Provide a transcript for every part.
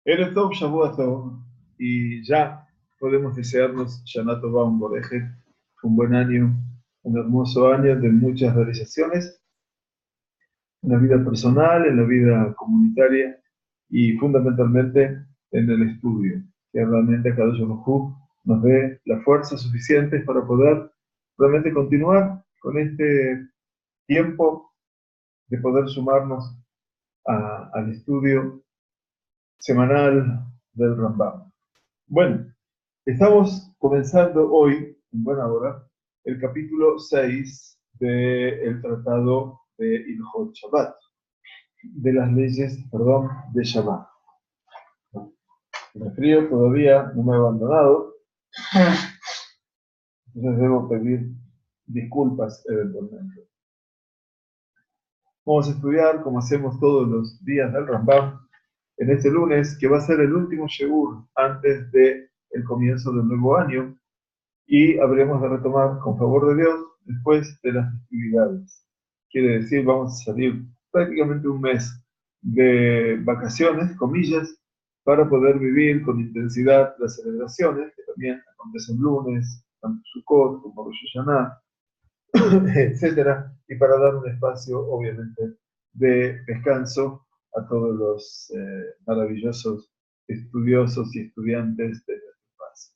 Erev Tov, Shavua Tov, y ya podemos desearnos Shana Tova U'Mevorechet, un buen año, un hermoso año de muchas realizaciones en la vida personal, en la vida comunitaria y fundamentalmente en el estudio. Que realmente Kadosh Baruj Hu nos dé la fuerza suficiente para poder realmente continuar con este tiempo de poder sumarnos al estudio semanal del Rambam. Bueno, estamos comenzando hoy, en buena hora, el capítulo 6 del Tratado de Ilhot Shabbat, de las leyes, de Shabbat. El frío todavía no me ha abandonado, entonces debo pedir disculpas eventualmente. Vamos a estudiar, como hacemos todos los días del Rambam, en este lunes, que va a ser el último Sheur antes del comienzo del nuevo año, y habremos de retomar, con favor de Dios, después de las festividades. Quiere decir, vamos a salir prácticamente un mes de vacaciones, comillas, para poder vivir con intensidad las celebraciones, que también acontecen lunes, tanto Sukkot como Rosh Hashanah, etcétera, y para dar un espacio, obviamente, de descanso a todos los maravillosos estudiosos y estudiantes de nuestro país.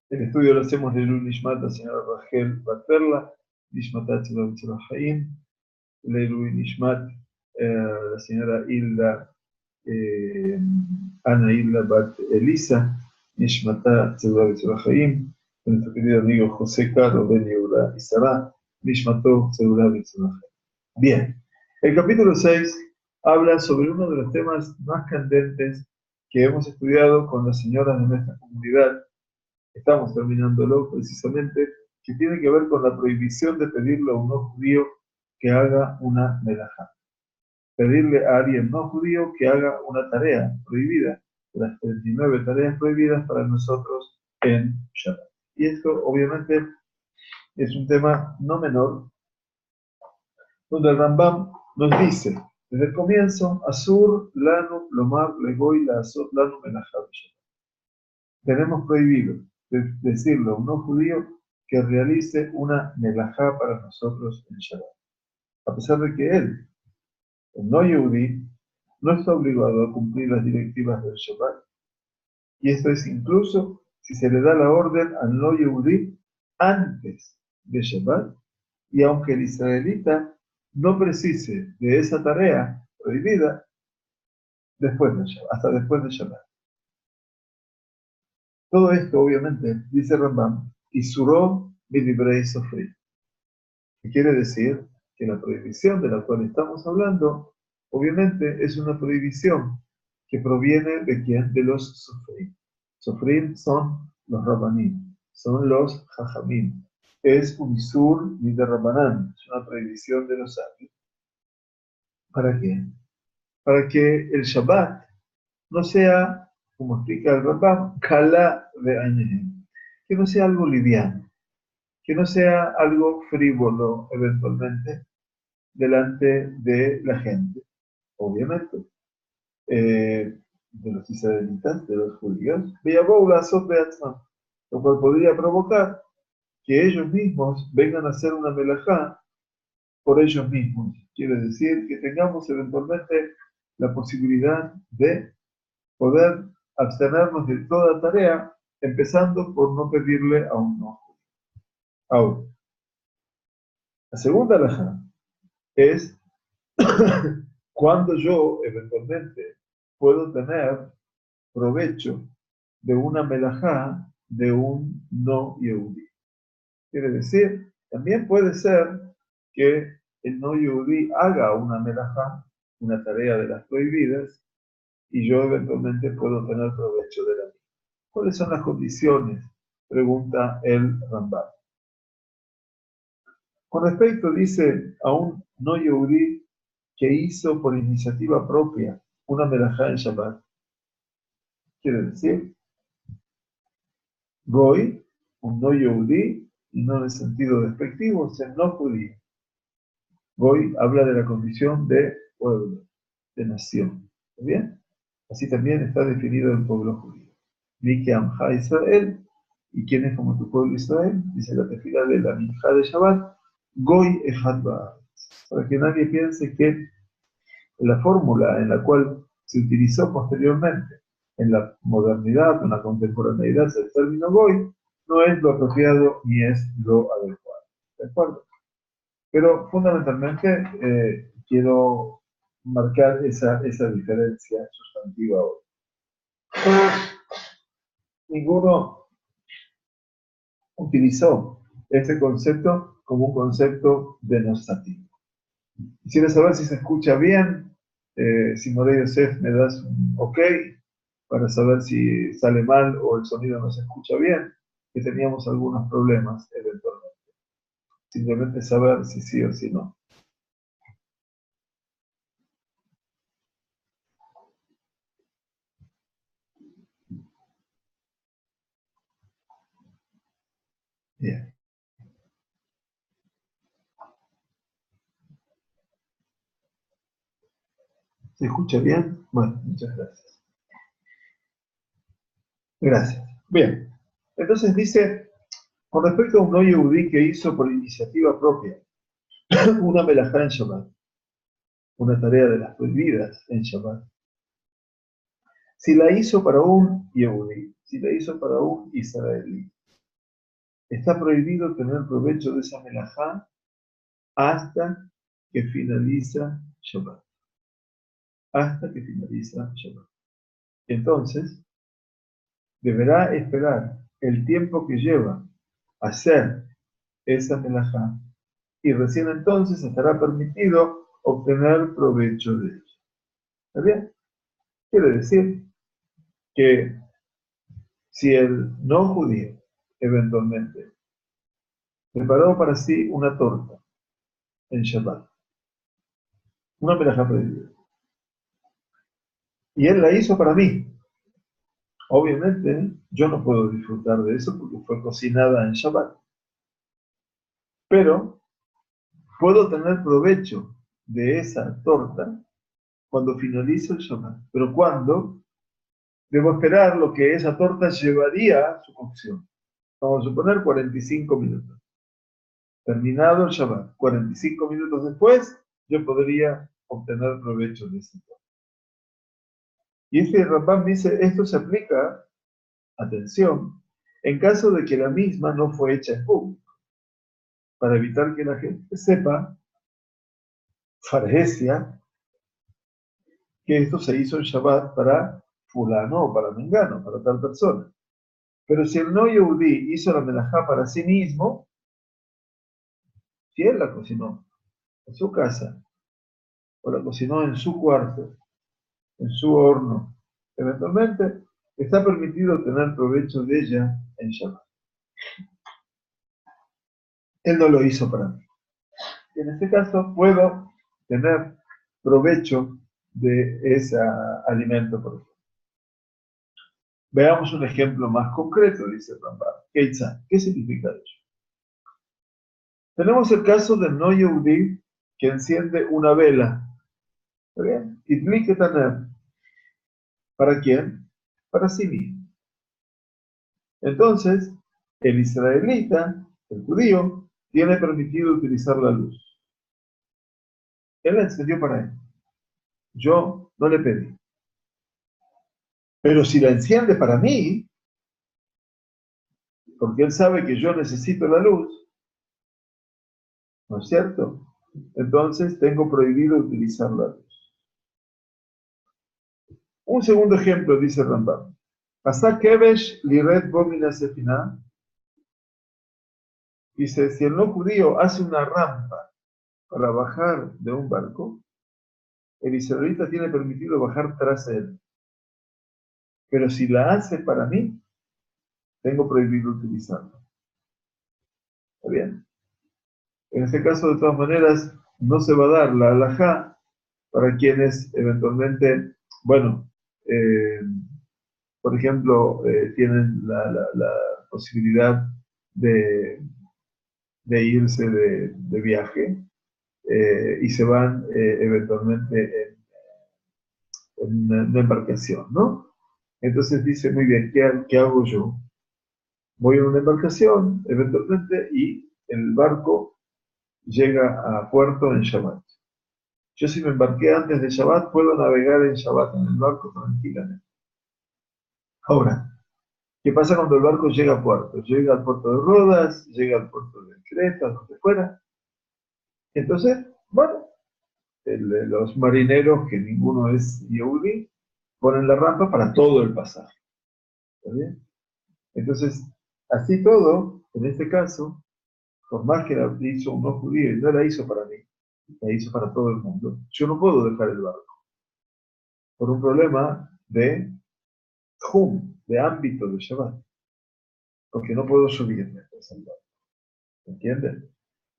El estudio lo hacemos de Leilu Nishmat, la señora Rachel Batperla, Nishmatat Tzedor Haim, Leilu Nishmat, la señora Hilda, Ana Hilda Bat Elisa, Nishmatat Tzedor Haim, nuestro querido amigo José Caro Ben Yehuda y Sarah, Nishmatot Tzedor Haim. Bien, el capítulo 6 habla sobre uno de los temas más candentes que hemos estudiado con las señoras de nuestra comunidad. Estamos terminándolo precisamente, que tiene que ver con la prohibición de pedirle a un no judío que haga una melajá. Pedirle a alguien no judío que haga una tarea prohibida, las 39 tareas prohibidas para nosotros en Shabbat. Y esto obviamente es un tema no menor, donde el Rambam nos dice, desde el comienzo, Asur, Lanu, Lomar, Legoy, la Asot, Lanu, Melajá, tenemos prohibido decirle a un no judío que realice una melajá para nosotros en Shabbat. A pesar de que él, el no yehudí, no está obligado a cumplir las directivas del Shabbat. Y esto es incluso si se le da la orden al no yehudí antes de Shabbat, y aunque el israelita no precise de esa tarea prohibida, después de Shabbat, hasta después de Shabbat. Todo esto, obviamente, dice Rambam, Isuró Midibrei Sofri, que quiere decir que la prohibición de la cual estamos hablando, obviamente, es una prohibición que proviene de quién? De los Sofrim. Sofrim son los Rabbanim, son los Jajamim. Es un Isur Midei Rabbanan, es una prohibición de los sabios. ¿Para qué? Para que el Shabbat no sea, como explica el Rambam, Kala de Añehem, que no sea algo liviano, que no sea algo frívolo eventualmente delante de la gente, obviamente, de los israelitas, de los judíos, lo cual podría provocar que ellos mismos vengan a hacer una melajá por ellos mismos. Quiere decir que tengamos eventualmente la posibilidad de poder abstenernos de toda tarea, empezando por no pedirle a un no judío. Ahora, la segunda alajá es cuando yo eventualmente puedo tener provecho de una melajá de un no yehudí. Quiere decir, también puede ser que el no yehudí haga una melajá, una tarea de las prohibidas, y yo eventualmente puedo tener provecho de la misma. ¿Cuáles son las condiciones? Pregunta el Rambam. Con respecto, dice, a un no yehudí que hizo por iniciativa propia una melajá en Shabbat, quiere decir, Goy, un no yehudí, y no en el sentido despectivo, es el no judío. Goy habla de la condición de pueblo, de nación. ¿Está bien? Así también está definido el pueblo judío. Vi que Amja Israel, y quién es como tu pueblo Israel, dice la tefila de la Minjá de Shabbat, Goy Ejad Ba'aretz. Para que nadie piense que la fórmula en la cual se utilizó posteriormente en la modernidad, en la contemporaneidad del término Goy, no es lo apropiado ni es lo adecuado. ¿De acuerdo? Pero fundamentalmente quiero marcar esa diferencia sustantiva hoy. Ninguno utilizó este concepto como un concepto denostativo. Quisiera saber si se escucha bien, si Morey Yosef me das un ok, para saber si sale mal o el sonido no se escucha bien, que teníamos algunos problemas eventualmente. Simplemente saber si sí o si no. Bien. ¿Se escucha bien? Bueno, muchas gracias. Gracias. Bien. Entonces dice, con respecto a un no yehudí que hizo por iniciativa propia una melajá en Shabbat, una tarea de las prohibidas en Shabbat, si la hizo para un yehudí, si la hizo para un israelí, está prohibido tener provecho de esa melajá hasta que finaliza Shabbat. Hasta que finaliza Shabbat. Entonces, deberá esperar el tiempo que lleva hacer esa melajá y recién entonces estará permitido obtener provecho de ella. ¿Está bien? Quiere decir que si el no judío eventualmente preparó para sí una torta en Shabbat, una melajá prohibida, y él la hizo para mí, obviamente yo no puedo disfrutar de eso porque fue cocinada en Shabbat, pero puedo tener provecho de esa torta cuando finalice el Shabbat. Pero ¿cuándo? Debo esperar lo que esa torta llevaría a su cocción. Vamos a suponer 45 minutos. Terminado el Shabbat, 45 minutos después, yo podría obtener provecho de esa torta. Y este Rambam dice, esto se aplica, atención, en caso de que la misma no fue hecha en público, para evitar que la gente sepa, farhesia, que esto se hizo en Shabbat para fulano o para mengano, para tal persona. Pero si el no yehudí hizo la melajá para sí mismo, si él la cocinó en su casa, o la cocinó en su cuarto, en su horno, eventualmente está permitido tener provecho de ella en Shabbat. Él no lo hizo para mí. Y en este caso puedo tener provecho de ese alimento, por ejemplo. Veamos un ejemplo más concreto, dice Rambam. ¿Qué significa eso? Tenemos el caso del no yehudí que enciende una vela. ¿Está bien? Idli Ketaner. ¿Para quién? Para sí mismo. Entonces, el israelita, el judío, tiene permitido utilizar la luz. Él la encendió para él. Yo no le pedí. Pero si la enciende para mí, porque él sabe que yo necesito la luz, ¿no es cierto? Entonces tengo prohibido utilizar la luz. Un segundo ejemplo, dice Rambam. Asa kevesh liret bomina sefina. Dice, si el no judío hace una rampa para bajar de un barco, el israelita tiene permitido bajar tras él. Pero si la hace para mí, tengo prohibido utilizarla. ¿Está bien? En este caso, de todas maneras, no se va a dar la halajá para quienes eventualmente, bueno, por ejemplo, tienen la posibilidad de, irse de viaje y se van eventualmente en una embarcación, ¿no? Entonces dice, muy bien, ¿qué hago yo? Voy en una embarcación, eventualmente, y el barco llega a puerto en Shabbat. Yo si me embarqué antes de Shabbat, puedo navegar en Shabbat en el barco tranquilamente. Ahora, ¿qué pasa cuando el barco llega a puerto? Llega al puerto de Rodas, llega al puerto de Creta, donde fuera. Entonces, bueno, los marineros, que ninguno es Yehudi, ponen la rampa para todo el pasaje. ¿Está bien? Entonces, así todo, en este caso, por más que la hizo un no judío y no la hizo para mí, la hizo para todo el mundo, yo no puedo dejar el barco por un problema de de ámbito de Shabbat, porque no puedo subirme al barco. ¿Entiendes?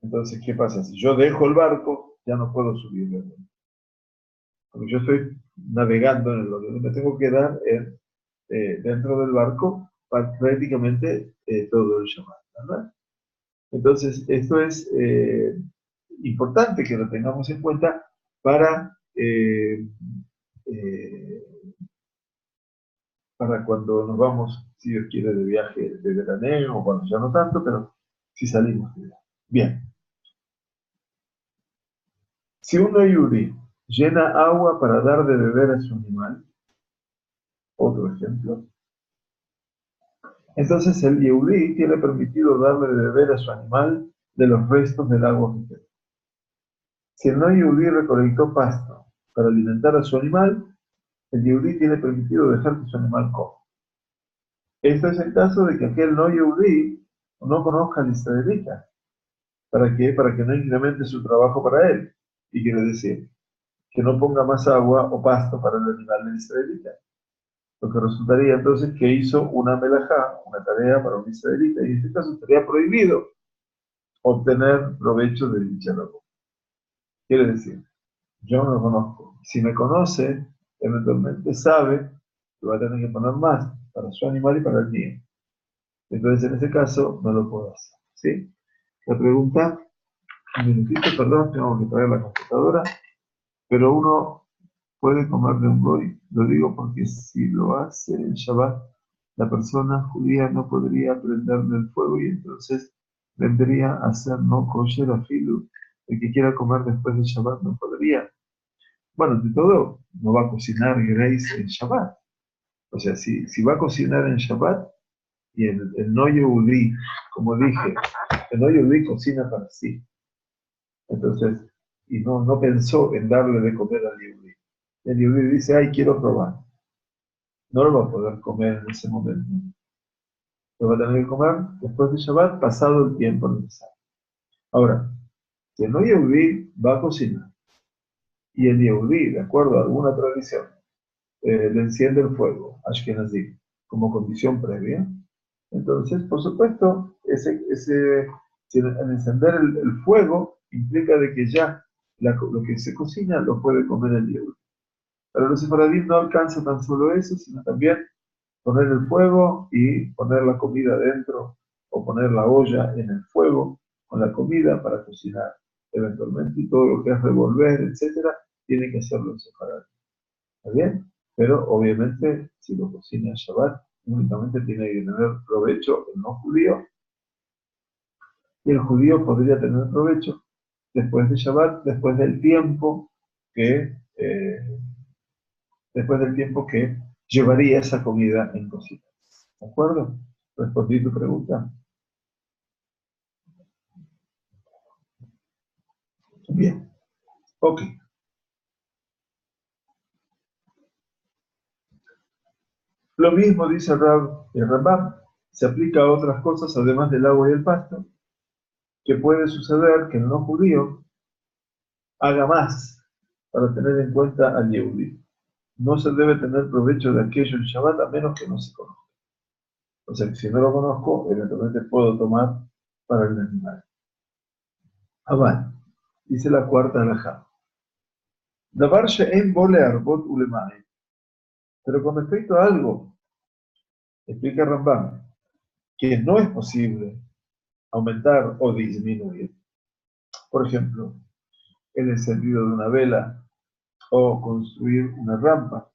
Entonces, ¿qué pasa? Si yo dejo el barco, ya no puedo subirme. Porque yo estoy navegando en el donde me tengo que dar dentro del barco prácticamente todo el Shabbat, ¿verdad? Entonces, esto es importante que lo tengamos en cuenta para, eh, para cuando nos vamos, si Dios quiere, de viaje de veraneo, o cuando ya no tanto, pero si salimos de viaje. Bien. Si un yuri llena agua para dar de beber a su animal, otro ejemplo, entonces el yehudí tiene permitido darle de beber a su animal de los restos del agua que quedó. Si el no yehudí recolectó pasto para alimentar a su animal, el yehudí tiene permitido dejar que su animal coma. Esto es el caso de que aquel no yehudí no conozca al israelita. ¿Para qué? Para que no incremente su trabajo para él. Y quiere decir, que no ponga más agua o pasto para el animal del israelita. Lo que resultaría entonces que hizo una melajá, una tarea para un israelita, y en este caso estaría prohibido obtener provecho de dicha labor. Quiere decir, yo no lo conozco. Si me conoce, eventualmente sabe que va a tener que poner más para su animal y para el mío. Entonces, en ese caso, no lo puedo hacer. ¿Sí? La pregunta, un minutito, perdón, tengo que traer la computadora, pero uno puede comer de un goy. Lo digo porque si lo hace en Shabbat, la persona judía no podría prenderle el fuego y entonces vendría a ser no kosher a filu. El que quiera comer después de Shabbat no podría. Bueno, de todo, no va a cocinar Grace en Shabbat. O sea, si va a cocinar en Shabbat y el no yehudí, como dije, el no yehudí cocina para sí. Entonces, y no pensó en darle de comer al yehudí. El yehudí dice, ay, quiero probar. No lo va a poder comer en ese momento. Lo va a tener que comer después de Shabbat, pasado el tiempo necesario. Ahora, si el no yehudí va a cocinar y el yehudí, de acuerdo a alguna tradición, le enciende el fuego, Ashkenazim, como condición previa, entonces, por supuesto, si el encender el fuego implica de que ya lo que se cocina lo puede comer el yehudí. Pero los sefaradí no alcanza tan solo eso, sino también poner el fuego y poner la comida dentro o poner la olla en el fuego con la comida para cocinar eventualmente y todo lo que es revolver, etcétera, tiene que hacerlo separado. ¿Está bien? Pero obviamente si lo cocina en Shabbat, únicamente tiene que tener provecho el no judío y el judío podría tener provecho después de Shabbat, que eh, después del tiempo que llevaría esa comida en cocina. ¿De acuerdo? ¿Respondí tu pregunta? Bien. Ok. Lo mismo dice el Rambam, se aplica a otras cosas además del agua y el pasto, que puede suceder que el no judío haga más para tener en cuenta al Yehudí. No se debe tener provecho de aquello en Shabbat a menos que no se conozca. O sea, que si no lo conozco, eventualmente puedo tomar para el animal. Abad, dice la cuarta alajá. Davar she'en bo le'arbot ulema'e. Pero con respecto a algo, explica Rambam, que no es posible aumentar o disminuir. Por ejemplo, el encendido de una vela o construir una rampa.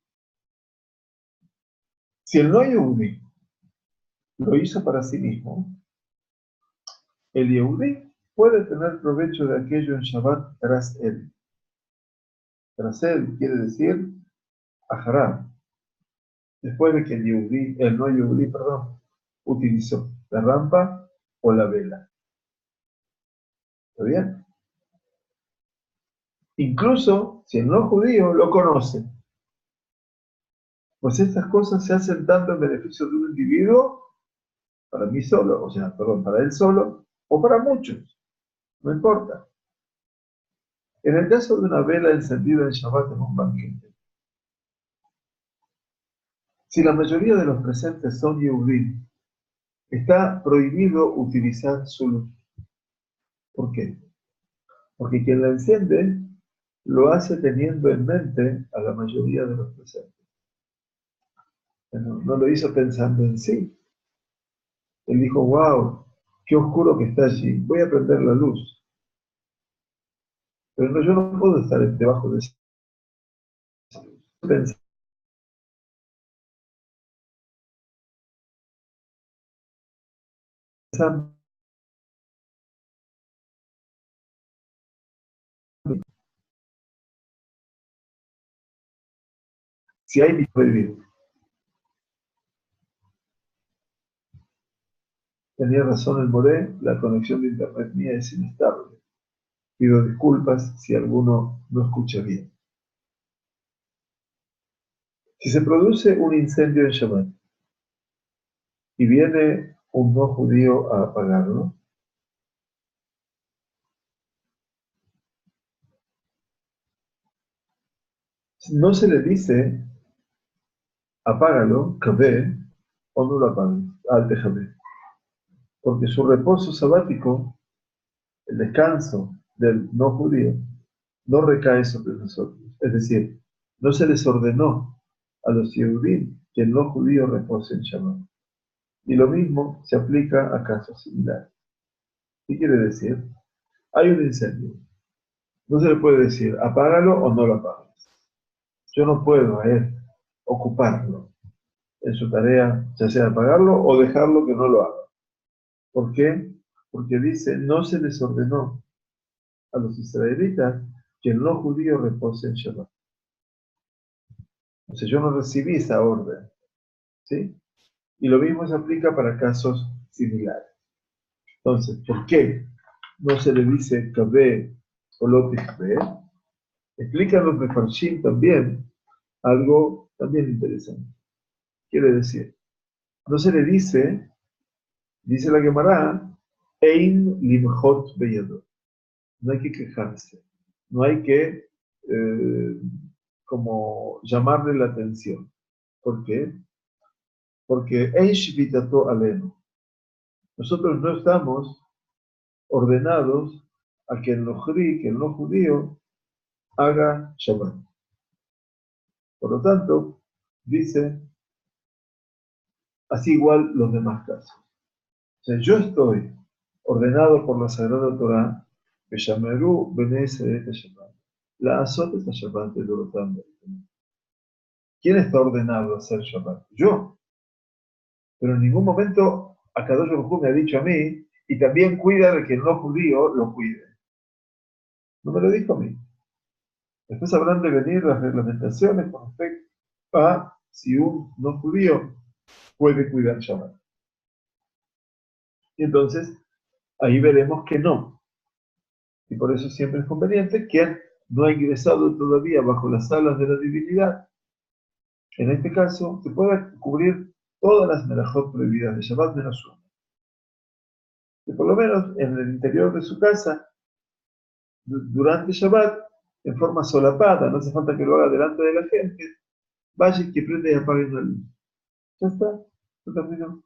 Si el no Yehudí lo hizo para sí mismo, el Yehudí puede tener provecho de aquello en Shabbat tras él. Tras él quiere decir ajará, después de que el no Yehudí, utilizó la rampa o la vela. ¿Está bien? Incluso si el no judío lo conoce, pues estas cosas se hacen tanto en beneficio de un individuo, para mí solo, para él solo, o para muchos, no importa. En el caso de una vela encendida en Shabbat en un banquete, si la mayoría de los presentes son Yehudim, está prohibido utilizar su luz. ¿Por qué? Porque quien la enciende lo hace teniendo en mente a la mayoría de los presentes. No lo hizo pensando en sí. Él dijo, wow, qué oscuro que está allí, voy a prender la luz. Pero yo no puedo estar debajo de esa luz. Pensando, si hay mi prohibido. Tenía razón el Moré, la conexión de internet mía es inestable. Pido disculpas si alguno no escucha bien. Si se produce un incendio en Shabbat y viene un no judío a apagarlo, no se le dice apágalo, kabé, o no lo apagues, al déjame. Porque su reposo sabático, el descanso del no judío, no recae sobre nosotros. Es decir, no se les ordenó a los Yehudim que el no judío repose en Shabbat. Y lo mismo se aplica a casos similares. ¿Qué quiere decir? Hay un incendio. No se le puede decir apágalo o no lo apagues. Yo no puedo a él ocuparlo en su tarea, ya sea apagarlo o dejarlo que no lo haga. ¿Por qué? Porque dice, no se les ordenó a los israelitas que el no judío repose en Shabbat. O sea, yo no recibí esa orden. ¿Sí? Y lo mismo se aplica para casos similares. Entonces, ¿por qué no se le dice Kabé o Lotikbe? Explican los Mefarshim también algo también interesante. Quiere decir, no se le dice, dice la Gemara, Ein limchot beyado. No hay que quejarse, no hay que como llamarle la atención. ¿Por qué? Porque Ein shvitato aleno. Nosotros no estamos ordenados a que el no judío haga Shabbat. Por lo tanto, dice, así igual los demás casos. O sea, yo estoy ordenado por la Sagrada Torah, Beshameru Bene Seret Shabbat. La azot es Shabbat de Dorotam. ¿Quién está ordenado a hacer Shabbat? Yo. Pero en ningún momento Akadosh Baruj Hu me ha dicho a mí, y también cuida de que el no judío lo cuide. No me lo dijo a mí. Después habrán de venir las reglamentaciones con respecto a si un no judío puede cuidar Shabbat. Y entonces, ahí veremos que no. Y por eso siempre es conveniente que no ha ingresado todavía bajo las alas de la divinidad. En este caso, se puede cubrir todas las melajot prohibidas de Shabbat menos una. Que por lo menos en el interior de su casa, durante Shabbat, en forma solapada, no hace falta que lo haga delante de la gente, vaya y que prenda y apague la luz. Ya está, se terminó.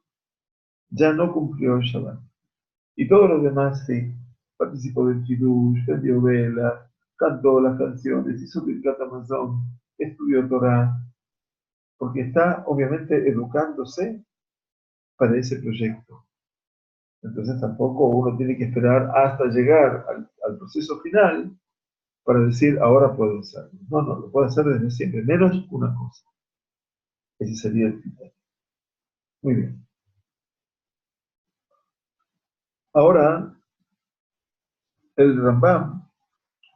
Ya no cumplió el Shabbat. Y todos los demás sí. Participó del Kiddush, vendió vela, cantó las canciones, hizo Birkat Hamazon, estudió Torah, porque está obviamente educándose para ese proyecto. Entonces tampoco uno tiene que esperar hasta llegar al proceso final para decir, ahora puedo hacerlo. No, lo puedo hacer desde siempre, menos una cosa. Ese sería el criterio. Muy bien. Ahora, el Rambam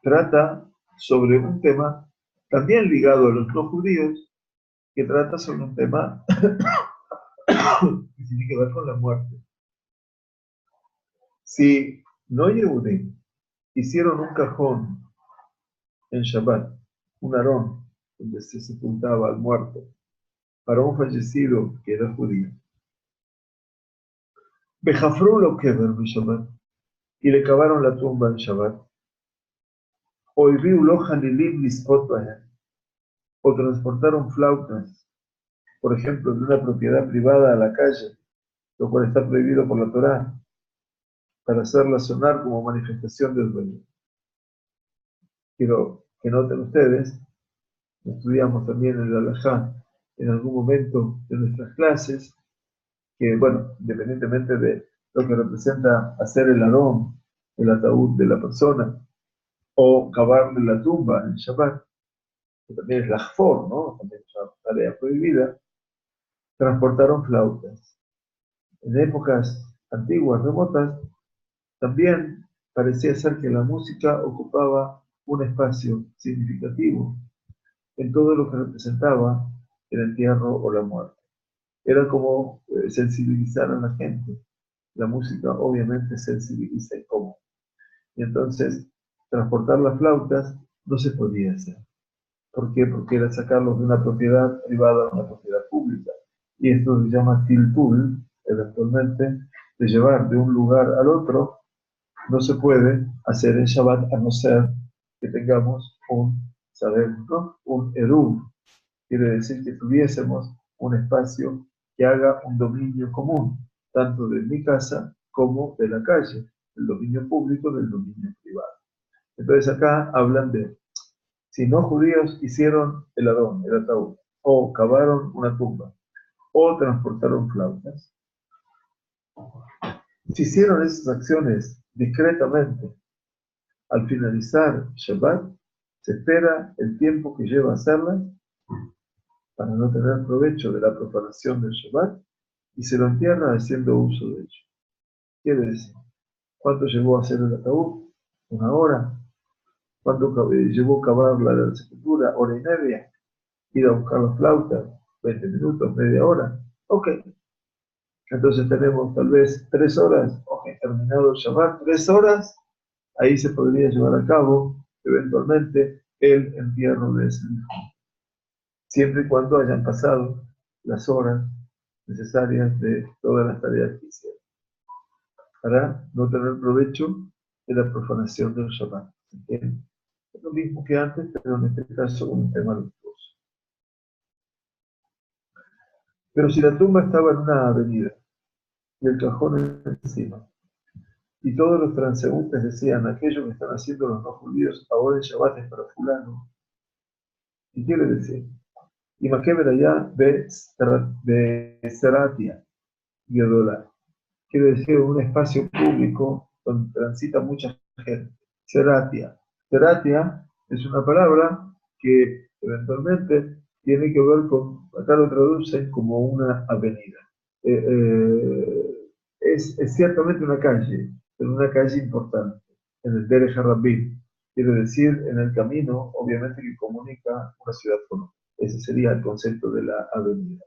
trata sobre un tema también ligado a los no judíos, que trata sobre un tema que tiene que ver con la muerte. Si no Yehudim hicieron un cajón en Shabbat, un arón, donde se sepultaba al muerto, para un fallecido que era judío, Bejafru lo kever Shabbat, y le cavaron la tumba en Shabbat, o Ibiu lo halilim lispot bahem, o transportaron flautas, por ejemplo, de una propiedad privada a la calle, lo cual está prohibido por la Torá, para hacerla sonar como manifestación del dueño. Quiero que noten ustedes, estudiamos también en el Halajá en algún momento de nuestras clases, que, bueno, independientemente de lo que representa hacer el arón, el ataúd de la persona, o cavarle la tumba en Shabbat, que también es la Jfor, ¿no? También es una tarea prohibida, transportaron flautas. En épocas antiguas, remotas, también parecía ser que la música ocupaba un espacio significativo en todo lo que representaba el entierro o la muerte. Era como sensibilizar a la gente. La música obviamente sensibiliza y cómo. Y entonces, transportar las flautas no se podía hacer. ¿Por qué? Porque era sacarlos de una propiedad privada a una propiedad pública. Y esto se llama tiltul, eventualmente, de llevar de un lugar al otro, no se puede hacer en Shabbat a no ser que tengamos sabemos, ¿no? Un eruv. Quiere decir que tuviésemos un espacio que haga un dominio común, tanto de mi casa como de la calle, el dominio público del dominio privado. Entonces acá hablan de, si no judíos hicieron el adón, el ataúd, o cavaron una tumba, o transportaron flautas, si hicieron esas acciones discretamente, al finalizar Shabbat, se espera el tiempo que lleva a hacerlas para no tener provecho de la profanación del Shabbat y se lo entierra haciendo uso de ello. Quiere decir, ¿cuánto llevó a hacer el ataúd? ¿Una hora? ¿Cuánto llevó a cavar la sepultura? ¿Hora y media? ¿Ir a buscar las flautas? ¿20 minutos? ¿Media hora? Ok. Entonces tenemos tal vez 3 horas. Ok, terminado el Shabbat, 3 horas. Ahí se podría llevar a cabo, eventualmente, el entierro de ese hijo. Siempre y cuando hayan pasado las horas necesarias de todas las tareas que hicieron, para no tener provecho de la profanación del Shabbat. Es lo mismo que antes, pero en este caso un tema luctuoso. Pero si la tumba estaba en una avenida y el cajón encima, y todos los transeúntes decían, aquello que están haciendo los no judíos ahora el Shabbat es para fulano, ¿qué quiere decir? Y Maqueber allá de Seratia, Gedola. Quiere decir un espacio público donde transita mucha gente. Seratia. Seratia es una palabra que eventualmente tiene que ver con, acá lo traducen como una avenida. Es ciertamente una calle, pero una calle importante, en el Derech HaRabim. Quiere decir, en el camino, obviamente, que comunica una ciudad con otra. Ese sería el concepto de la avenida.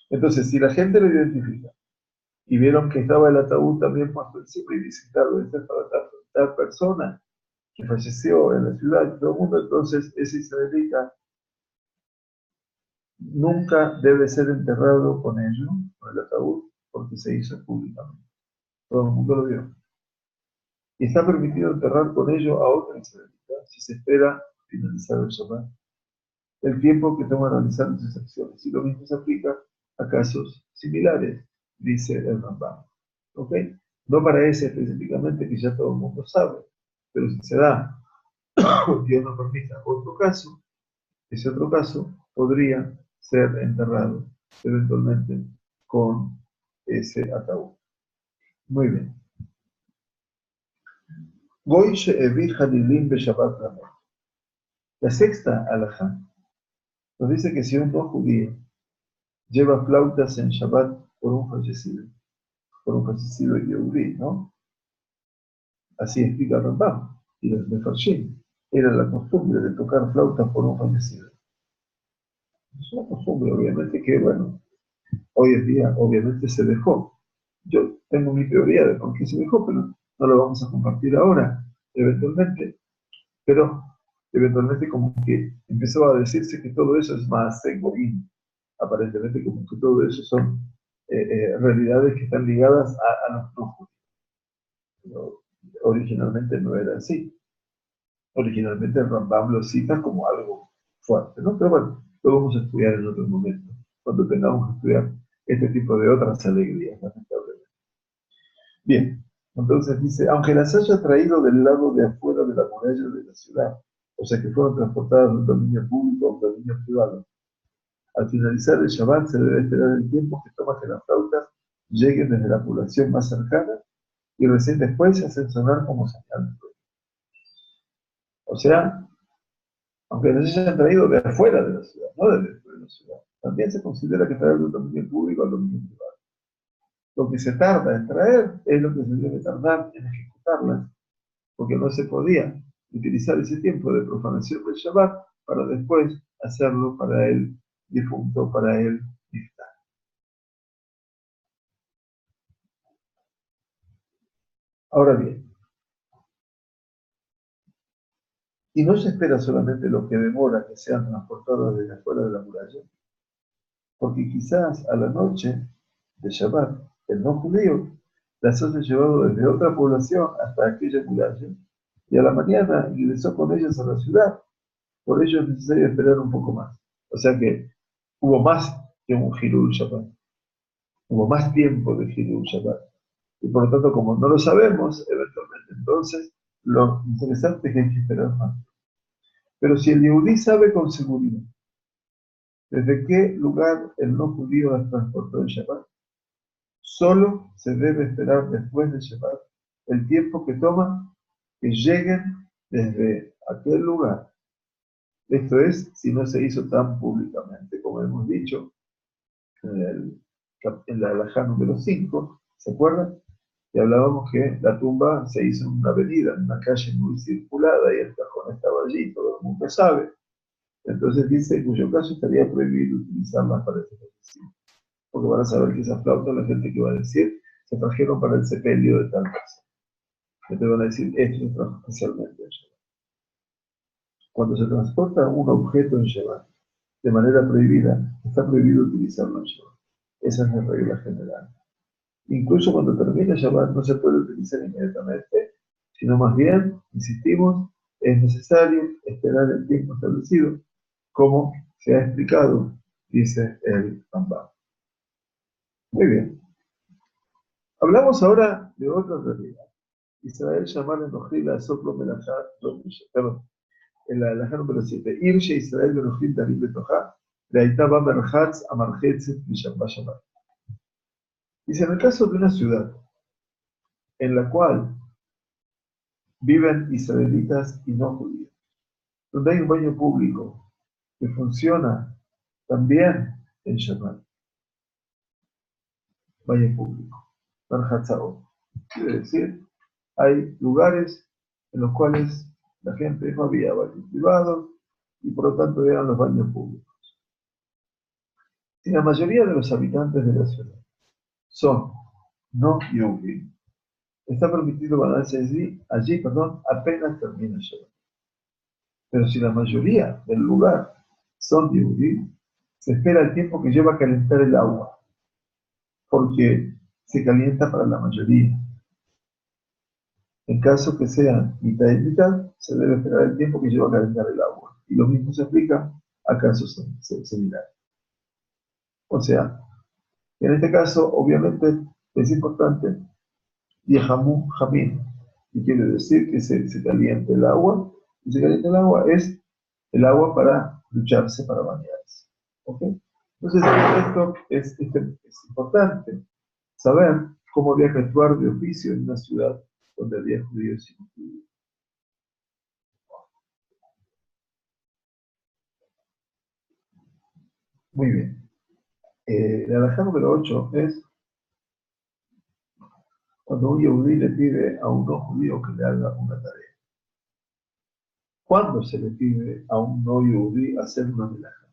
Entonces, si la gente lo identifica y vieron que estaba el ataúd también puesto encima y dicen, claro, este es para tal persona que falleció en la ciudad y todo el mundo, entonces ese israelita nunca debe ser enterrado con ello, con el ataúd, porque se hizo públicamente. Todo el mundo lo vio. Y está permitido enterrar con ello a otra israelita si se espera finalizar el Shabbat, el tiempo que toma realizar esas acciones. Y lo mismo se aplica a casos similares, dice el Rambam. ¿Ok? No para ese específicamente que ya todo el mundo sabe, pero si se da, Dios nos permita, otro caso, ese otro caso podría ser enterrado eventualmente con ese ataúd. Muy bien. Goy she'evit halilim beShabbat lamed. La sexta alajá nos dice que si un no judío lleva flautas en Shabbat por un fallecido Yehudí, ¿no? Así explica Rambam y los Mefarshim. Era la costumbre de tocar flautas por un fallecido. Es una costumbre, obviamente, que, bueno, hoy en día, obviamente, se dejó. Yo tengo mi teoría de por qué se dejó, pero no lo vamos a compartir ahora, eventualmente. Pero, eventualmente, como que empezó a decirse que todo eso es más egoísmo. Aparentemente, como que todo eso son realidades que están ligadas a los no judíos. Pero originalmente no era así. Originalmente el Rambam lo cita como algo fuerte, ¿no? Pero bueno, lo vamos a estudiar en otro momento, cuando tengamos que estudiar este tipo de otras alegrías, lamentablemente. Bien, entonces dice, aunque las haya traído del lado de afuera de la muralla de la ciudad, o sea que fueron transportadas de un dominio público a un dominio privado, al finalizar el Shabbat se debe esperar el tiempo que toma que las flautas lleguen desde la población más cercana y recién después se hacen sonar como señal de fuego. O sea, aunque las hayan traído de afuera de la ciudad, no de dentro de la ciudad, también se considera que traer de un dominio público al dominio privado. Lo que se tarda en traer es lo que se debe tardar en ejecutarlas, porque no se podía utilizar ese tiempo de profanación del Shabbat para después hacerlo para el difunto, para el niftar. Ahora bien, y no se espera solamente lo que demora que sean transportados desde afuera de la muralla, porque quizás a la noche de Shabbat, el no judío las haya llevado desde otra población hasta aquella muralla, y a la mañana ingresó con ellas a la ciudad. Por ello es necesario esperar un poco más. O sea que hubo más que un Hilul Shabbat, hubo más tiempo de Hilul Shabbat. Y por lo tanto, como no lo sabemos, eventualmente entonces, lo interesante es que hay que esperar más. Pero si el Yehudí sabe con seguridad desde qué lugar el no judío las transportó en Shabbat, solo se debe esperar después de Shabbat el tiempo que toma que lleguen desde aquel lugar. Esto es, si no se hizo tan públicamente, como hemos dicho en la halajá número 5, ¿se acuerdan? Y hablábamos que la tumba se hizo en una avenida, en una calle muy circulada y el cajón estaba allí, todo el mundo sabe. Entonces dice, en cuyo caso estaría prohibido utilizarlas para este ejercicio. Porque van a saber que esas flautas, la gente que va a decir, se trajeron para el sepelio de tal persona. Entonces van a decir, esto se trajo especialmente en Shabbat. Cuando se transporta un objeto en Shabbat de manera prohibida, está prohibido utilizarlo en Shabbat. Esa es la regla general. Incluso cuando termina Shabbat no se puede utilizar inmediatamente, sino más bien, insistimos, es necesario esperar el tiempo establecido, como se ha explicado, dice el Rambam. Muy bien. Hablamos ahora de otra realidad. Israel llamar en Ojil Soplo Melachá, perdón, en la halajá número 7. Irshe Israel Benojil Darim Betoja, de Aitaba Merhatz Amarhetzet Shabbat. Dice, en el caso de una ciudad en la cual viven israelitas y no judíos, donde hay un baño público que funciona también en Shabbat, baño público, Merhatzao. Quiere decir, hay lugares en los cuales la gente no había baños privados y por lo tanto eran los baños públicos. Si la mayoría de los habitantes de la ciudad son no Yehudi, está permitido bañarse allí, apenas termina el Shabbat. Pero si la mayoría del lugar son Yehudi, se espera el tiempo que lleva a calentar el agua, porque se calienta para la mayoría. En caso que sean mitad y mitad, se debe esperar el tiempo que lleva a calentar el agua. Y lo mismo se aplica a casos similares. O sea, en este caso, obviamente, es importante, Yehamu Jamim, y quiere decir que se caliente el agua, y se calienta el agua es el agua para ducharse, para bañarse. ¿Ok? Entonces, esto es importante, saber cómo había que actuar de oficio en una ciudad donde había judíos y no judíos. Muy bien. La halajá número 8 es cuando un yehudí le pide a un no judío que le haga una tarea. ¿Cuándo se le pide a un no yehudí hacer una halajá?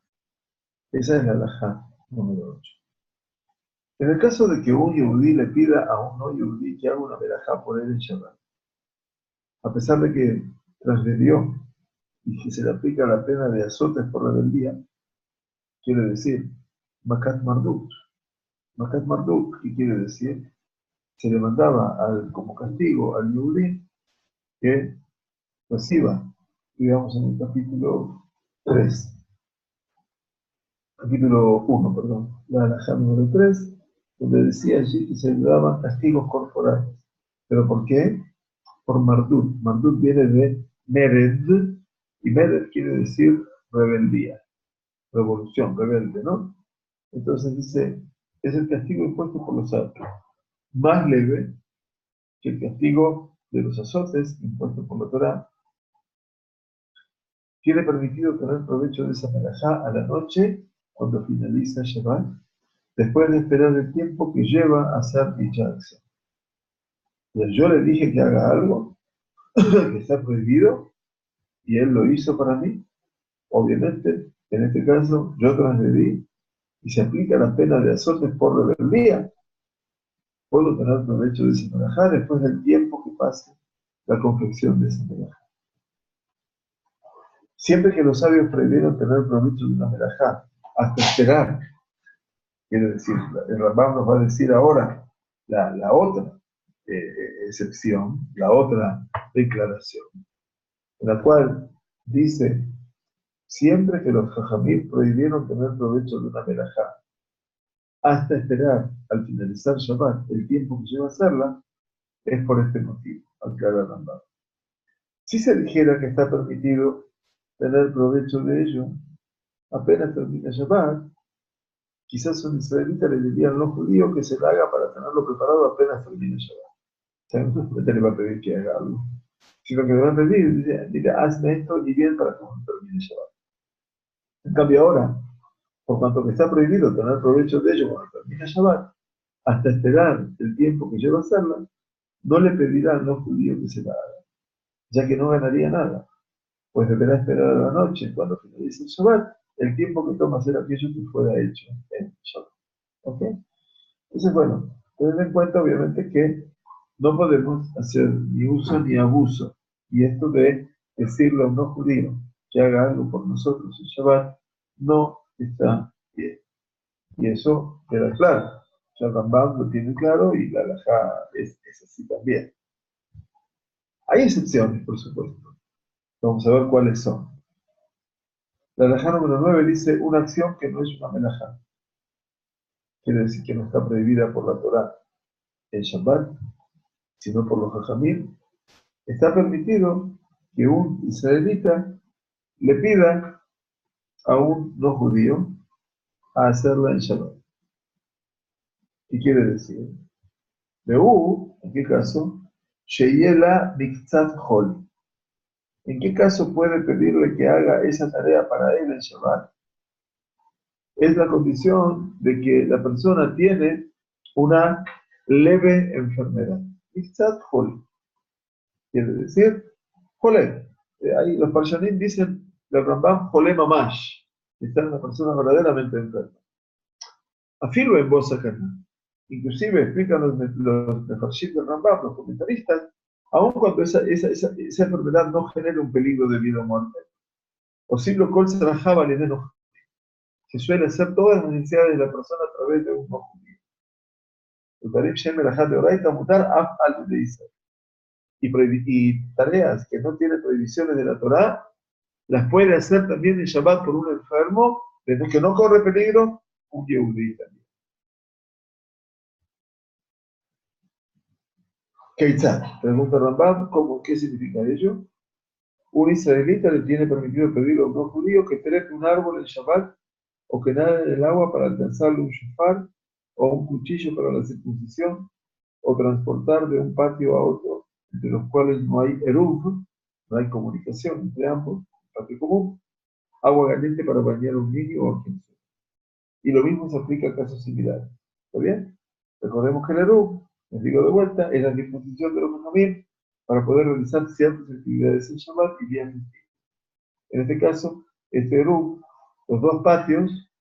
Esa es la halajá número 8. En el caso de que un yehudí le pida a un no yehudí que haga una halajá por él en Shabbat, a pesar de que transgredió y que se le aplica la pena de azotes por rebeldía, quiere decir Makat Marduk. Makat Marduk, ¿qué quiere decir? Se le mandaba como castigo al yehudí que reciba, digamos en el capítulo 3, capítulo 1, perdón, la halajá número 3, donde decía allí que se le daban castigos corporales. ¿Pero por qué? Por Marduk. Marduk viene de Mered, y Mered quiere decir rebeldía, revolución, rebelde, ¿no? Entonces dice, es el castigo impuesto por los sabios, más leve que el castigo de los azotes impuestos por la Torá. Tiene permitido tener provecho de esa halajá a la noche, cuando finaliza Shabbat, después de esperar el tiempo que lleva a hacer dicha acción. Yo le dije que haga algo que está prohibido, y él lo hizo para mí. Obviamente, en este caso, yo transgredí, y se aplica la pena de azotes por rebeldía. Puedo tener provecho de esa halajá después del tiempo que pase la confección de esa halajá. Siempre que los sabios prohibieron tener provecho de una halajá, hasta esperar, quiere decir, el Rambam nos va a decir ahora la otra excepción, la otra declaración, en la cual dice, siempre que los jajamim prohibieron tener provecho de una halajá, hasta esperar al finalizar Shabbat el tiempo que lleva a hacerla, es por este motivo, aclara Rambam. Si se dijera que está permitido tener provecho de ello, apenas termina Shabbat, quizás un israelita le diría a los judíos que se la haga para tenerlo preparado apenas termine Shabbat. O sea, no te le va a pedir que haga algo, sino que le va a pedir, dile, hazme esto y bien para que termine Shabbat. En cambio ahora, por cuanto que está prohibido tener provecho de ello cuando termine Shabbat, hasta esperar el tiempo que lleva a hacerla, no le pedirá a los judíos que se la haga, ya que no ganaría nada, pues deberá esperar a la noche, cuando finalice el Shabbat, el tiempo que toma hacer aquello que fuera hecho en Shabbat. ¿Ok? Entonces, bueno, tened en cuenta obviamente que no podemos hacer ni uso ni abuso. Y esto de decirle a un no judío que haga algo por nosotros en Shabbat no está bien. Y eso queda claro. Ya el Rambam lo tiene claro y la halajá es así también. Hay excepciones, por supuesto. Vamos a ver cuáles son. La halajá número 9 dice una acción que no es una melajá. Quiere decir que no está prohibida por la Torá en Shabbat, sino por los jajamim. Está permitido que un israelita le pida a un no judío a hacerla en Shabbat. ¿Qué quiere decir? ¿en qué caso? Sheyela Miktzat Hol. ¿En qué caso puede pedirle que haga esa tarea para él en Shabbat? Es la condición de que la persona tiene una leve enfermedad. Miktzat Hol. Quiere decir, Jolé. Ahí los parshanim dicen, el Rambam, Jolé Mamash. Está una persona verdaderamente enferma. Afirmo en voz acá. Inclusive explican los mefarshim del Rambam, los comentaristas, aun cuando esa enfermedad no genera un peligro de vida o muerte. O si lo cual se rajaba le enoja. Se suele hacer todas las necesidades de la persona a través de un no judío. El Tarim Shem Elajat de Oraita mutar af al de Israel. Y tareas que no tienen prohibiciones de la Torá, las puede hacer también en Shabbat por un enfermo, desde que no corre peligro, un yehudí también. Keitzad, pregunta Rambam, ¿qué significa ello? Un israelita le tiene permitido pedir a un no judío que trepe un árbol en Shabbat, o que nade en el agua para alcanzarle un shofar, o un cuchillo para la circuncisión, o transportar de un patio a otro, entre los cuales no hay eruv, no hay comunicación entre ambos, patio común, agua caliente para bañar a un niño o a quien sea. Y lo mismo se aplica a casos similares. ¿Está bien? Recordemos que el Eruv, les digo de vuelta, es la disposición de los Benjamín para poder realizar ciertas actividades en Shabbat y días festivos. En este caso, este Eruv, los dos patios,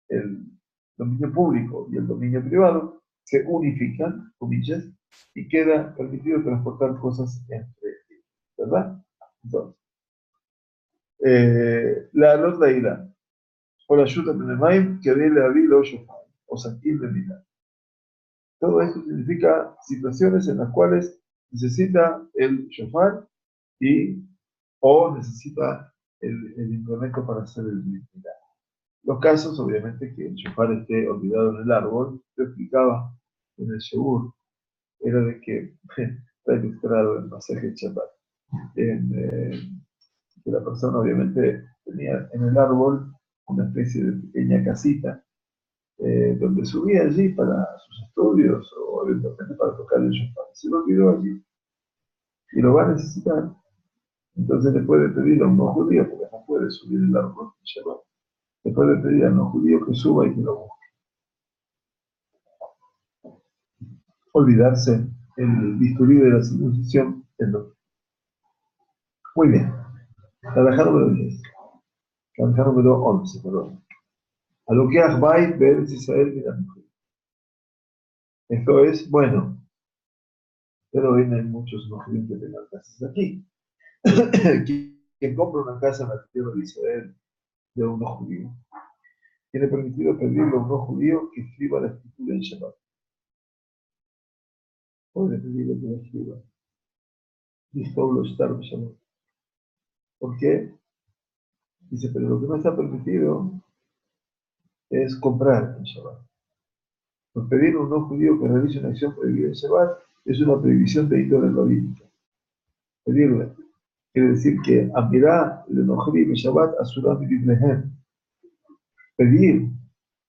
el dominio público y el dominio privado, se unifican, comillas, y queda permitido transportar cosas entre ellos, ¿verdad? Entonces, la nota ira, o la ayuda de Nemaim, que debe abrir los shofar, o saquín de mirar. Todo esto significa situaciones en las cuales necesita el shofar y o necesita el implemento para hacer el mirar. Los casos, obviamente, que el shofar esté olvidado en el árbol, yo explicaba en el Shebur, era de que está ilustrado en el pasaje de Shabbat, que la persona obviamente tenía en el árbol una especie de pequeña casita, donde subía allí para sus estudios o eventualmente para tocar el shofar. Se lo olvidó allí y lo va a necesitar. Entonces le puede pedir a un no judío, porque no puede subir el árbol de Shabbat, le puede pedir a un no judío que suba y que lo busque. Olvidarse el bisturí de la circuncisión es lo. Muy bien. La halajá número 10. La halajá número 11, perdón. A lo que Bait Beretz Israel de la mujer. Esto es, bueno, pero hoy no hay muchos mujeres que tengan casas aquí. Quien compra una casa en la tierra de Israel de un no judío, tiene permitido pedirle a un no judío que escriba la escritura en Shabbat. Puede pedirle que la escriba. Listo, lo está en Shabbat. ¿Por qué? Dice, pero lo que no está permitido es comprar en Shabbat. Por pedir a un no judío que realice una acción prohibida en Shabbat es una prohibición de índole rabínica. Pedirle quiere decir que amirá le nojri en Shabbat a Suram y Biblehem. Pedir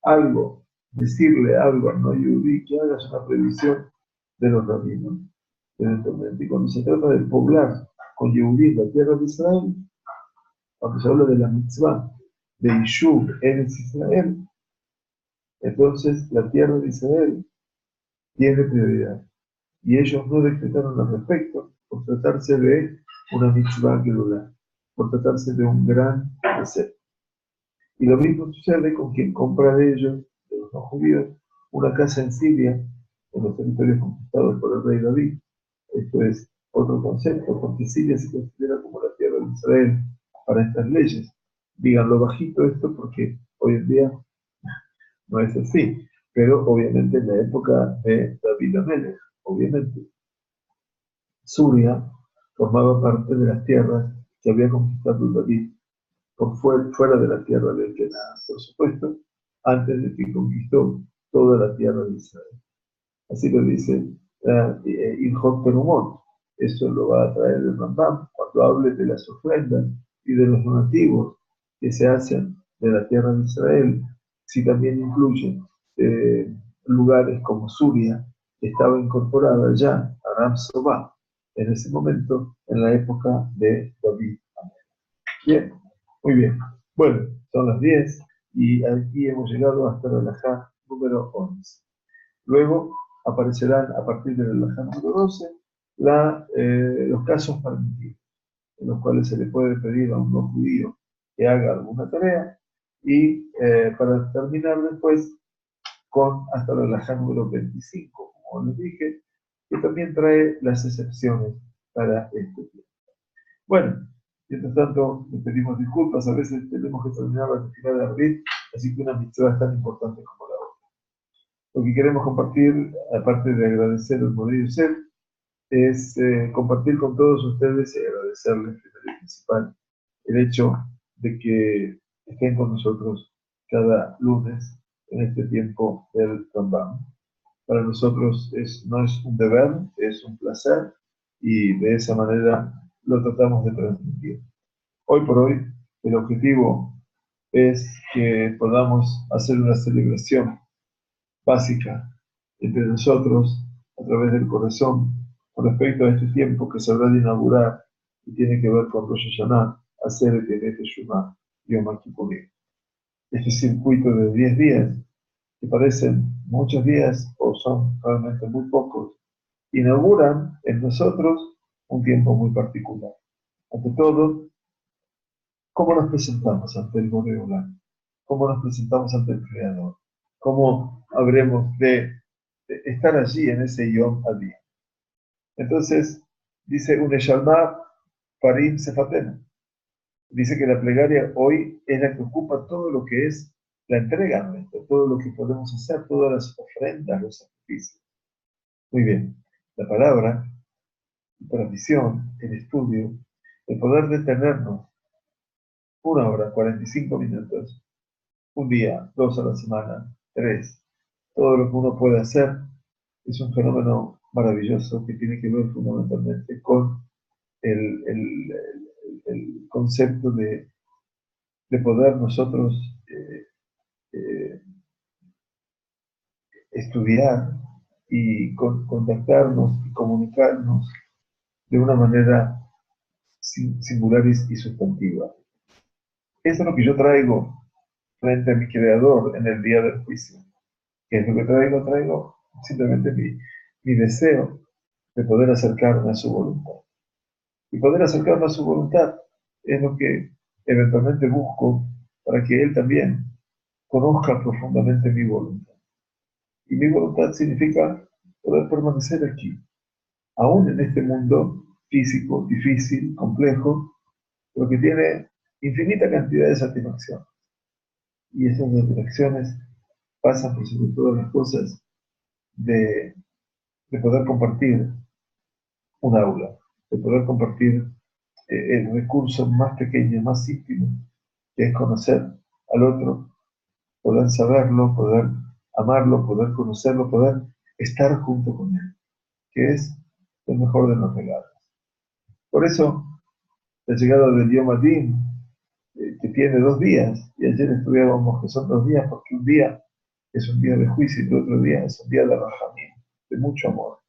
algo, decirle algo al no yudí que hagas una prohibición de los rabinos. Eventualmente, y cuando se trata de poblar con yudí la tierra de Israel, cuando se habla de la mitzvah de Yishuv en Israel, entonces la tierra de Israel tiene prioridad. Y ellos no decretaron al respecto por tratarse de una mitzvah gelulah, por tratarse de un gran deseo. Y lo mismo sucede con quien compra de ellos, de los no judíos, una casa en Siria, en los territorios conquistados por el rey David. Esto es otro concepto, porque Siria se considera como la tierra de Israel para estas leyes. Díganlo bajito esto porque hoy en día no es así, pero obviamente en la época de David Amelech, obviamente, Suria formaba parte de las tierras que había conquistado David por fuera de la tierra de Canaán, por supuesto, antes de que conquistó toda la tierra de Israel. Así lo dice Ilhot Perumot. Eso lo va a traer el Rambam cuando hable de las ofrendas y de los donativos que se hacen de la tierra de Israel, si también incluye lugares como Suria, que estaba incorporada ya a Ram Sobá, en ese momento, en la época de David. Bien, muy bien. Bueno, son las 10 y aquí hemos llegado hasta la halajá número 11. Luego aparecerán a partir de la halajá número 12 los casos permitidos, en los cuales se le puede pedir a un no judío que haga alguna tarea y para terminar después con hasta la halajá número 25, como les dije, que también trae las excepciones para este tiempo. Bueno, mientras tanto, les pedimos disculpas, a veces tenemos que terminar la tefilá de abril, así que una mitzvah es tan importante como la otra. Lo que queremos compartir, aparte de agradecer al Modelo Yosef, es compartir con todos ustedes y agradecerles primero y principal el hecho de que estén con nosotros cada lunes en este tiempo del Rambam. Para nosotros no es un deber, es un placer y de esa manera lo tratamos de transmitir. Hoy por hoy, el objetivo es que podamos hacer una celebración básica entre nosotros a través del corazón con respecto a este tiempo que se habrá de inaugurar y tiene que ver con Rosh Hashanah, hacer el Teshuvah y Yom Kippurim. este circuito de 10 días, que parecen muchos días o son realmente muy pocos, inauguran en nosotros un tiempo muy particular. Ante todo, ¿cómo nos presentamos ante el Boreolán? ¿Cómo nos presentamos ante el Creador? ¿Cómo habremos de estar allí en ese Yom Adí? Entonces, dice Uneshalma Parim Sefatena. Dice que la plegaria hoy es la que ocupa todo lo que es la entrega nuestra, todo lo que podemos hacer, todas las ofrendas, los sacrificios. Muy bien. La palabra, la tradición, el estudio, el poder detenernos 1 hora, 45 minutos, un día, 2 a la semana, 3, todo lo que uno puede hacer es un fenómeno maravilloso que tiene que ver fundamentalmente con el concepto de poder nosotros eh, estudiar y contactarnos y comunicarnos de una manera singular y sustantiva. Eso es lo que yo traigo frente a mi Creador en el día del juicio. ¿Qué es lo que traigo? Traigo simplemente mi deseo de poder acercarme a su voluntad. Y poder acercarme a su voluntad es lo que eventualmente busco para que Él también conozca profundamente mi voluntad. Y mi voluntad significa poder permanecer aquí, aún en este mundo físico, difícil, complejo, pero que tiene infinita cantidad de satisfacción. Y esas satisfacciones pasan por sobre todas las cosas de, de poder compartir un aula, de poder compartir el recurso más pequeño, más íntimo, que es conocer al otro, poder saberlo, poder amarlo, poder conocerlo, poder estar junto con él, que es el mejor de los regalos. Por eso, la llegada del Yom Adin, que tiene 2 días, y ayer estudiábamos que son 2 días, porque un día es un día de juicio y el otro día es un día de rajamín, de mucho amor.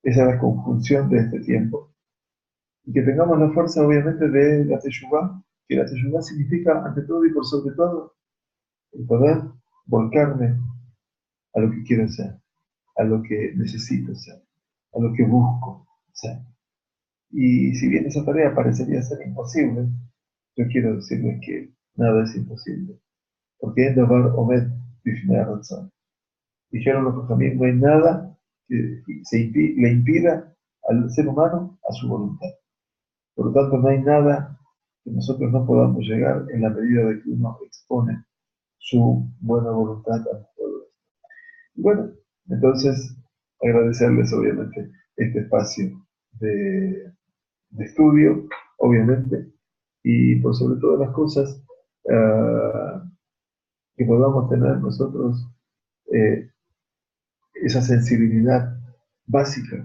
Esa es la conjunción de este tiempo. Y que tengamos la fuerza, obviamente, de la Teshuvah, que la Teshuvah significa, ante todo y por sobre todo, el poder volcarme a lo que quiero ser, a lo que necesito ser, a lo que busco ser. Y si bien esa tarea parecería ser imposible, yo quiero decirles que nada es imposible, porque en Davar Omed Bifnei Ratzon. Dijeron los también, no hay nada que le impida al ser humano a su voluntad. Por lo tanto, no hay nada que nosotros no podamos llegar en la medida de que uno expone su buena voluntad a todo esto. Y bueno, entonces agradecerles obviamente este espacio de estudio, obviamente, y por sobre todas las cosas, que podamos tener nosotros eh, esa sensibilidad básica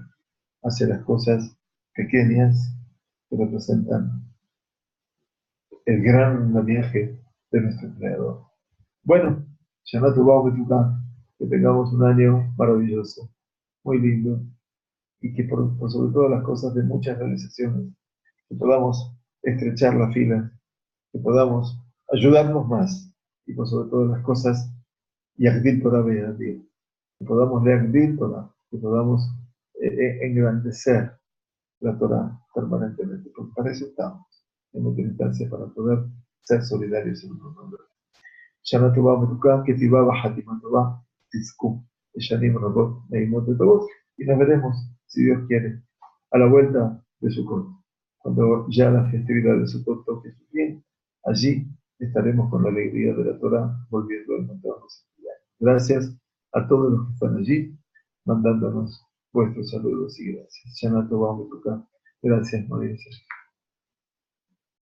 hacia las cosas pequeñas que representan el gran viaje de nuestro Creador. Bueno, Shana Tobá Betuká, que tengamos un año maravilloso, muy lindo, y que por sobre todas las cosas de muchas realizaciones, que podamos estrechar la fila, que podamos ayudarnos más, y por sobre todas las cosas, Yagdil Torah Be'adir, que podamos leer Torah, que podamos engrandecer la Torah permanentemente, porque para eso estamos, en última instancia, para poder ser solidarios en uno con otro. Shana Tova Metuká, que Tibaba Hatima Tova, Tizku, Shanim Rabot, Neimot de todos, y nos veremos, si Dios quiere, a la vuelta de Sukkot, cuando ya la festividad de Sukkot toque su fin, allí estaremos con la alegría de la Torah, volviendo a encontrarnos. Gracias a todos los que están allí, mandándonos vuestros saludos y gracias. Shana Tova Metuká, gracias, María.